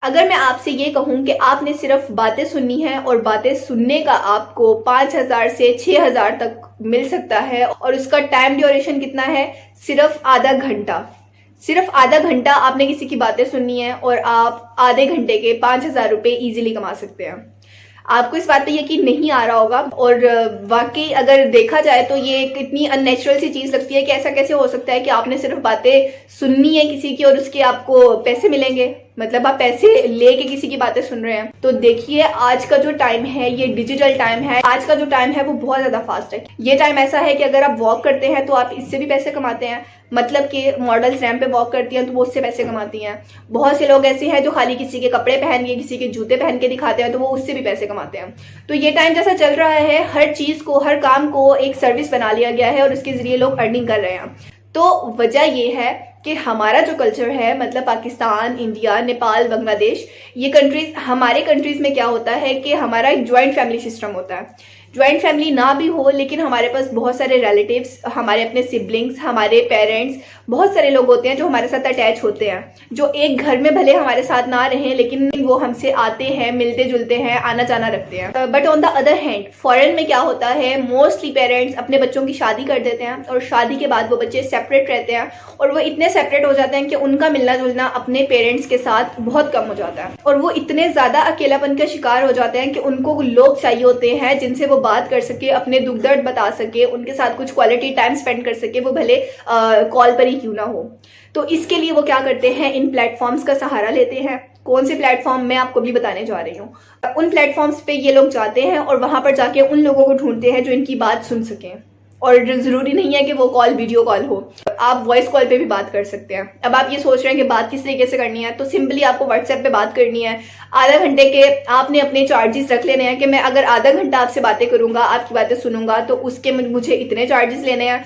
अगर मैं आपसे ये कहूँ कि आपने सिर्फ बातें सुननी है और बातें सुनने का आपको 5,000 से 6,000 तक मिल सकता है, और उसका टाइम ड्यूरेशन कितना है, सिर्फ आधा घंटा। सिर्फ आधा घंटा आपने किसी की बातें सुननी है और आप आधे घंटे के 5,000 रुपये ईजिली कमा सकते हैं। आपको इस बात पे यकीन नहीं आ रहा होगा, और वाकई अगर देखा जाए तो ये एक इतनी अननेचुरल सी चीज लगती है कि ऐसा कैसे हो सकता है कि आपने सिर्फ बातें सुननी है किसी की और उसके आपको पैसे मिलेंगे, मतलब आप पैसे लेके किसी की बातें सुन रहे हैं। तो देखिए, आज का जो टाइम है ये डिजिटल टाइम है, आज का जो टाइम है वो बहुत ज्यादा फास्ट है। ये टाइम ऐसा है कि अगर आप वॉक करते हैं तो आप इससे भी पैसे कमाते हैं, मतलब कि मॉडल्स रैंप पे वॉक करती हैं तो वो उससे पैसे कमाती हैं। बहुत से लोग ऐसे हैं जो खाली किसी के कपड़े पहन के, किसी के जूते पहन के दिखाते हैं तो वो उससे भी पैसे कमाते हैं। तो ये टाइम जैसा चल रहा है, हर चीज को, हर काम को एक सर्विस बना लिया गया है और उसके जरिए लोग अर्निंग कर रहे हैं। तो वजह ये है कि हमारा जो कल्चर है, मतलब पाकिस्तान, इंडिया, नेपाल, बांग्लादेश, ये कंट्रीज, हमारे कंट्रीज में क्या होता है कि हमारा एक ज्वाइंट फैमिली सिस्टम होता है। ज्वाइंट फैमिली ना भी हो लेकिन हमारे पास बहुत सारे रिलेटिव्स, हमारे अपने सिबलिंग्स, हमारे पेरेंट्स, बहुत सारे लोग होते हैं जो हमारे साथ अटैच होते हैं, जो एक घर में भले हमारे साथ ना रहें लेकिन वो हमसे आते हैं, मिलते जुलते हैं, आना जाना रखते हैं। But on the other hand foreign में क्या होता है, मोस्टली पेरेंट्स अपने बच्चों की शादी कर देते हैं और शादी के बाद वो बच्चे सेपरेट रहते हैं, और वो इतने सेपरेट हो जाते हैं कि उनका मिलना जुलना अपने पेरेंट्स के साथ बहुत कम हो जाता है, और वो इतने ज्यादा अकेलापन का शिकार हो जाते हैं कि उनको लोग चाहिए होते हैं जिनसे वो बात कर सके, अपने दुख दर्द बता सके, उनके साथ कुछ क्वालिटी टाइम स्पेंड कर सके, वो भले कॉल पर ही क्यों ना हो। तो इसके लिए वो क्या करते हैं, इन प्लेटफॉर्म्स का सहारा लेते हैं। कौन से प्लेटफॉर्म मैं आपको भी बताने जा रही हूँ। उन प्लेटफॉर्म्स पे ये लोग जाते हैं और वहां पर जाके उन लोगों को ढूंढते हैं जो इनकी बात सुन सकें, और जरूरी नहीं है कि वो कॉल वीडियो कॉल हो, आप वॉइस कॉल पे भी बात कर सकते हैं। अब आप ये सोच रहे हैं कि बात किस तरीके से करनी है, तो सिंपली आपको व्हाट्सएप पे बात करनी है। आधा घंटे के आपने अपने चार्जेस रख लेने हैं कि मैं अगर आधा घंटा आपसे बातें करूंगा, आपकी बातें सुनूंगा, तो उसके मुझे इतने चार्जेस लेने हैं।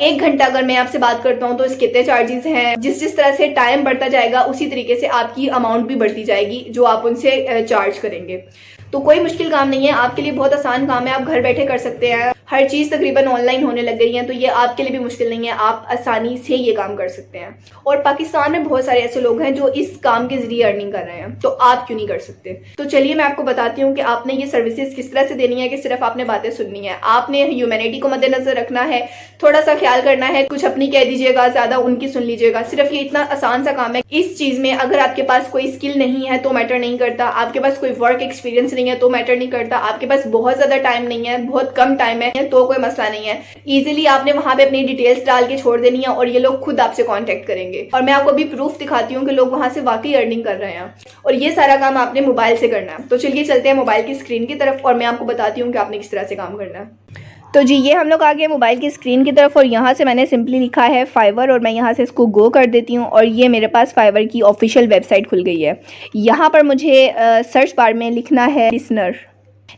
1 घंटा अगर मैं आपसे बात करता हूँ तो इसके कितने चार्जेस हैं। जिस तरह से टाइम बढ़ता जाएगा उसी तरीके से आपकी अमाउंट भी बढ़ती जाएगी जो आप उनसे चार्ज करेंगे। तो कोई मुश्किल काम नहीं है, आपके लिए बहुत आसान काम है, आप घर बैठे कर सकते हैं। हर चीज तकरीबन ऑनलाइन होने लग गई है, तो ये आपके लिए भी मुश्किल नहीं है, आप आसानी से ये काम कर सकते हैं। और पाकिस्तान में बहुत सारे ऐसे लोग हैं जो इस काम के जरिए अर्निंग कर रहे हैं, तो आप क्यों नहीं कर सकते। तो चलिए मैं आपको बताती हूँ कि आपने ये सर्विसेज किस तरह से देनी है कि सिर्फ आपने बातें सुननी है। आपने ह्यूमैनिटी को मद्देनजर रखना है, थोड़ा सा ख्याल करना है, कुछ अपनी कह दीजिएगा, ज्यादा उनकी सुन लीजिएगा। सिर्फ ये इतना आसान सा काम है। इस चीज में अगर आपके पास कोई स्किल नहीं है तो मैटर नहीं करता, आपके पास कोई वर्क एक्सपीरियंस नहीं है तो मैटर नहीं करता, आपके पास बहुत ज्यादा टाइम नहीं है, बहुत कम टाइम है तो कोई मसला नहीं है। इजीली आपने वहां पे अपनी डिटेल्स डाल के छोड़ देनी है और ये लोग खुद आपसे कांटेक्ट करेंगे। और मैं आपको अभी प्रूफ दिखाती हूँ कि लोग वहां से वाकई अर्निंग कर रहे हैं, और ये सारा काम आपने मोबाइल से करना है। तो चलिए चलते हैं मोबाइल की स्क्रीन की तरफ और मैं आपको बताती हूँ कि आपने किस तरह से काम करना है। तो जी ये हम लोग आ गए मोबाइल की स्क्रीन की तरफ, और यहाँ से मैंने सिंपली लिखा है फाइवर, और मैं यहाँ से इसको गो कर देती हूँ और ये मेरे पास फाइवर की ऑफिशियल वेबसाइट खुल गई है। यहाँ पर मुझे सर्च बार में लिखना है लिसनर।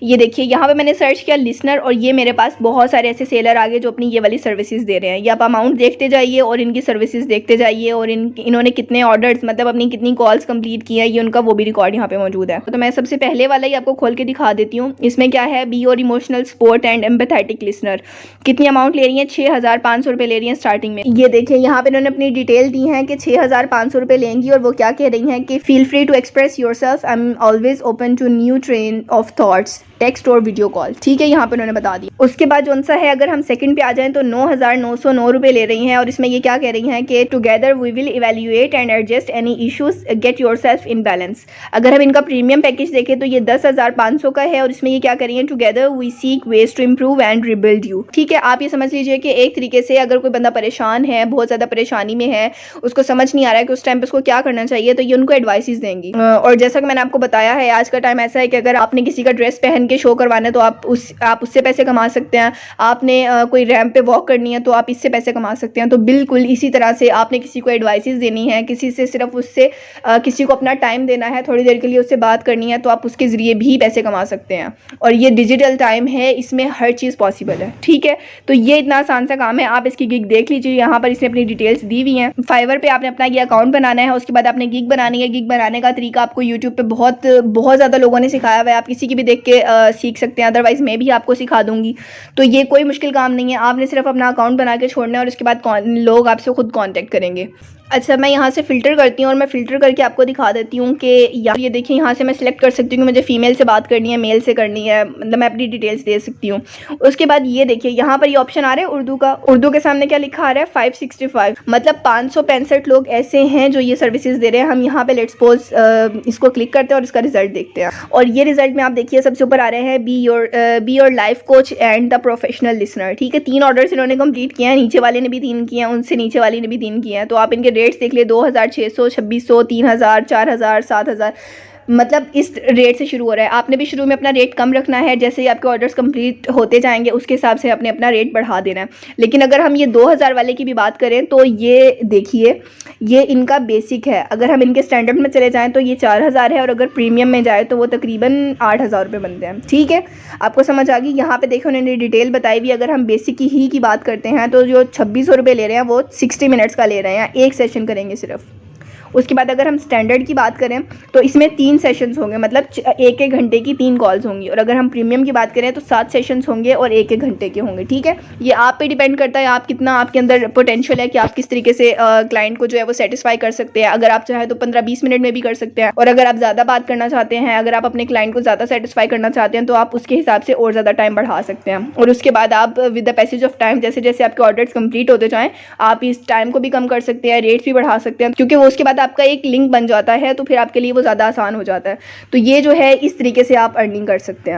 ये देखिए यहाँ पे मैंने सर्च किया लिसनर, और ये मेरे पास बहुत सारे ऐसे सेलर आ गए जो अपनी ये वाली सर्विसेज दे रहे हैं। ये आप अमाउंट देखते जाइए और इनकी सर्विसेज देखते जाइए, और इन्होंने कितने ऑर्डर्स, मतलब अपनी कितनी कॉल्स कंप्लीट की है, ये उनका वो भी रिकॉर्ड यहाँ पे मौजूद है। तो मैं सबसे पहले वाला ही आपको खोल के दिखा देती हूँ। इसमें क्या है, बी और emotional support and empathetic listener. कितनी अमाउंट ले रही है, 6,500 रुपये ले रही है स्टार्टिंग में। ये देखिए यहाँ पे इन्होंने अपनी डिटेल दी है कि 6,500 रुपये लेंगी, और वो क्या कह रही हैं कि feel free to express yourself, I am always open to new train of thoughts, text और वीडियो कॉल। ठीक है, यहाँ पे उन्होंने बता दी। उसके बाद जो सा है, अगर हम सेकंड पे आ जाएं तो 9,909 रुपये ले रही हैं, और इसमें ये क्या कह रही हैं कि together we will evaluate and adjust any issues, get yourself in balance. अगर हम इनका प्रीमियम पैकेज देखें तो ये 10,500 का है, और इसमें ये क्या कर रही हैं, together we seek ways to improve and rebuild you. ठीक है, आप ये समझ लीजिए कि एक तरीके से अगर कोई बंदा परेशान है, बहुत ज़्यादा परेशानी में है, उसको समझ नहीं आ रहा है कि उस टाइम पर उसको क्या करना चाहिए, तो ये उनको एडवाइसेस देंगी। और जैसा कि मैंने आपको बताया है, आज का टाइम ऐसा है कि अगर आपने किसी का ड्रेस पहन के शो करवाना है तो आप उससे पैसे कमा सकते हैं। आपने कोई रैंप पे वॉक करनी है तो आप इससे पैसे कमा सकते हैं। तो बिल्कुल इसी तरह से आपने किसी को एडवाइसेस देनी है, किसी से सिर्फ उससे किसी को अपना टाइम देना है, थोड़ी देर के लिए उससे बात करनी है, तो आप उसके ज़रिए भी पैसे कमा सकते हैं। और ये डिजिटल टाइम है, इसमें हर चीज़ पॉसिबल है। ठीक है, तो ये इतना आसान सा काम है। आप इसकी गिग देख लीजिए, यहाँ पर इसने अपनी डिटेल्स दी हुई हैं। फाइवर पे आपने अपना ये अकाउंट बनाना है, उसके बाद आपने गिग बनानी है। गिग बनाने का तरीका आपको यूट्यूब पे बहुत ज़्यादा लोगों ने सिखाया हुआ है, आप किसी की भी देख के सीख सकते हैं, अदरवाइज मैं भी आपको सिखा दूंगी। तो ये कोई मुश्किल काम नहीं है, आपने सिर्फ अपना अकाउंट बना के छोड़ना है और उसके बाद लोग आपसे खुद कांटेक्ट करेंगे। अच्छा, मैं यहाँ से फ़िल्टर करती हूँ और मैं फ़िल्टर करके आपको दिखा देती हूँ कि ये देखिए, यहाँ से मैं सिलेक्ट कर सकती हूँ कि मुझे फ़ीमेल से बात करनी है, मेल से करनी है, मतलब मैं अपनी डिटेल्स दे सकती हूँ। उसके बाद ये देखिए, यहाँ पर ये ऑप्शन आ रहा है उर्दू का। उर्दू के सामने क्या लिखा आ रहा है, 565, मतलब 565 लोग ऐसे हैं जो ये सर्विसेज दे रहे हैं। हम यहाँ पे लेट्स सपोज इसको क्लिक करते हैं और इसका रिजल्ट देखते हैं। और ये रिजल्ट में आप देखिए सबसे ऊपर आ रहे हैं, be your life coach and the professional listener. ठीक है, 3 ऑर्डर्स इन्होंने कंप्लीट किए हैं, नीचे वाले ने भी 3 किए हैं, उनसे नीचे वाले ने भी 3 किए हैं। तो आप इनके रेट्स देख लिए, 2600, 2600, 3000, 4000, 7000, मतलब इस रेट से शुरू हो रहा है। आपने भी शुरू में अपना रेट कम रखना है, जैसे ही आपके ऑर्डर्स कंप्लीट होते जाएंगे उसके हिसाब से आपने अपना रेट बढ़ा देना है। लेकिन अगर हम ये 2000 वाले की भी बात करें तो ये देखिए, ये इनका बेसिक है। अगर हम इनके स्टैंडर्ड में चले जाएँ तो ये 4000 है, और अगर प्रीमियम में जाए तो वो तकरीबन 8000 रुपये बनते हैं। ठीक है, आपको समझ आ गई। यहाँ पे देखो उन्होंने डिटेल बताई हुई। अगर हम बेसिक की बात करते हैं तो जो 2600 रुपये ले रहे हैं वो 60 मिनट्स का ले रहे हैं, एक सेशन करेंगे सिर्फ। उसके बाद अगर हम स्टैंडर्ड की बात करें तो इसमें 3 सेशंस होंगे, मतलब 1-1 घंटे की 3 कॉल्स होंगी। और अगर हम प्रीमियम की बात करें तो 7 सेशंस होंगे और 1-1 घंटे के होंगे। ठीक है, ये आप पे डिपेंड करता है, आप कितना, आपके अंदर पोटेंशियल है कि आप किस तरीके से क्लाइंट को जो है वो सेटिस्फाई कर सकते हैं। अगर आप चाहे तो 15-20 मिनट में भी कर सकते हैं, और अगर आप ज़्यादा बात करना चाहते हैं, अगर आप अपने क्लाइंट को ज़्यादा सेटिस्फाई करना चाहते हैं तो आप उसके हिसाब से और ज़्यादा टाइम बढ़ा सकते हैं। और उसके बाद आप with the passage of time, जैसे जैसे आपके ऑर्डर्स कंप्लीट होते जाएँ, आप इस टाइम को भी कम कर सकते हैं, रेट्स भी बढ़ा सकते हैं, क्योंकि वो उसके बाद आपका एक लिंक बन जाता है तो फिर आपके लिए वो ज़्यादा आसान हो जाता है। तो ये जो है इस तरीके से आप अर्निंग कर सकते हैं।